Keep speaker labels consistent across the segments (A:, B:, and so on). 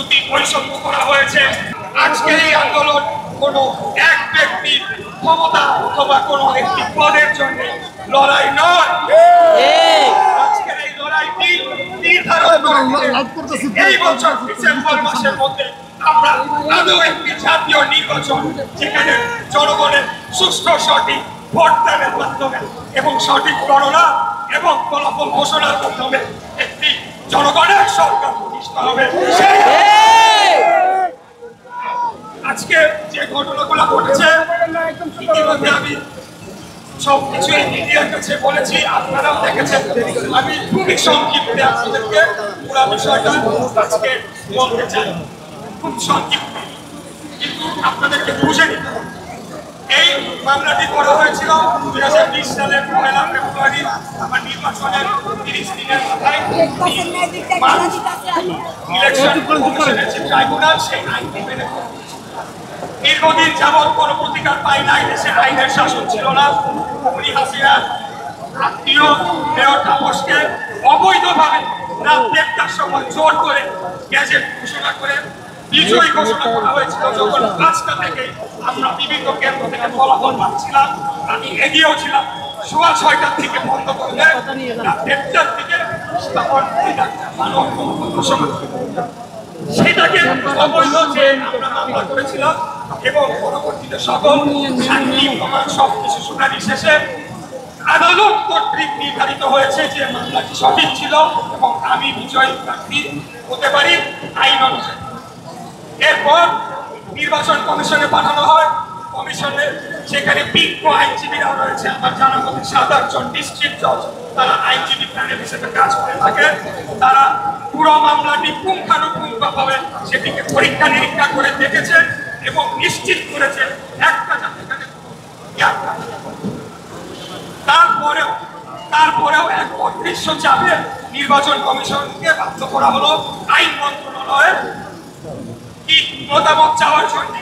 A: দুটি বৈষম্য করা হয়েছে। আজকের এই আন্দোলন কোনো এক ব্যক্তির ক্ষমতা অথবা কোনো একটি পদের জন্য লড়াই নয়। আজকের এই লড়াইটি নির্ধারণ করে এই বছর ডিসেম্বর মাসের মধ্যে আমরা আরো একটি জাতীয় নির্বাচন, যেখানে জনগণের সুষ্ঠু সঠিক ভোটদানের মাধ্যমে এবং সঠিক গণনা এবং ফলাফল ঘোষণার মাধ্যমে একটি জনগণের সরকার প্রতিষ্ঠা হবে। আজকে যে ঘটনাগুলো ঘটেছে ইতিমধ্যে আমি সবকিছু মিডিয়ার কাছে বলেছি, আপনারাও দেখেছেন। আমি খুবই সংক্ষিপ্তে আপনাদেরকে পুরো বিষয়টা আজকে বলতে চাই, খুব সংক্ষিপ্ত, কিন্তু আপনাদেরকে বুঝে নিতে হবে। এই মামলাটি করা হয়েছিল 2020 সালের 1 ফেব্রুয়ারি আমার নির্বাচনের 30 দিনের মাথায় ইলেকশন কমিশনের যে ট্রাইব্যুনাল সেই আইনটি মেনে দীর্ঘদিন যাবৎ কোনো প্রতিকার পাই নাই। দেশে আইনের শাসন ছিল না। উনি হাসিনার আত্মীয় মেয়র তাপসকে অবৈধভাবে রাত 1টার সময় জোর করে গ্যাজেট ঘোষণা করে বিজয়ী ঘোষণা করা হয়েছিল। যখন 5টা থেকে আমরা বিভিন্ন কেন্দ্র থেকে ফলাফল পাচ্ছিলাম, আমি এগিয়েও ছিলাম। 6:30 থেকে বন্ধ করলে রাত 1টার দিকে তখন ঘোষণা সেটাকে অবৈধ যে আমরা মামলা করেছিলাম এবং পরবর্তীতে সকল সাক্ষী প্রমাণ সবকিছু শুনানি শেষে আদালত কর্তৃক নির্ধারিত হয়েছে যে মামলাটি সঠিক ছিল এবং আমি বিজয়ী প্রার্থী হতে পারি আইন অনুযায়ী। এরপর নির্বাচন কমিশনে পাঠানো হয়। কমিশনে সেখানে বিজ্ঞ আইনজীবীরাও রয়েছে। আমার জানা মতে 7-8 জন ডিস্ট্রিক্ট জজ, তারা আইনজীবী প্যানেল হিসেবে কাজ করে থাকে। তারা পুরো মামলাটি পুঙ্খানুপুঙ্খভাবে সেটিকে পরীক্ষা নিরীক্ষা করে দেখেছে এবং নিশ্চিত করেছে একটা জাতিকাকে তারপরেও এক অদৃশ্য চাপে নির্বাচন কমিশনকে বাধ্য করা হলো আইন মন্ত্রণালয়ের কি মতামত চাওয়ার জন্য।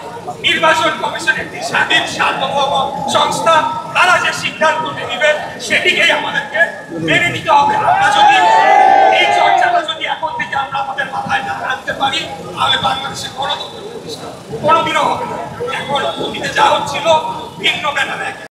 A: নির্বাচন কমিশন একটি স্বাধীন সার্বভৌম সংস্থা, তারা যে সিদ্ধান্ত নেবে সেটিকেই আমাদেরকে মেনে নিতে হবে। আমরা যদি এই চর্চাটা যদি এখন থেকে আমরা আমাদের মাথায় না আনতে পারি, তাহলে বাংলাদেশের গণতন্ত্র প্রতিষ্ঠা কোনোদিনও হবে না। এখন অতীতে যা হচ্ছিল ভিন্ন ব্যানারে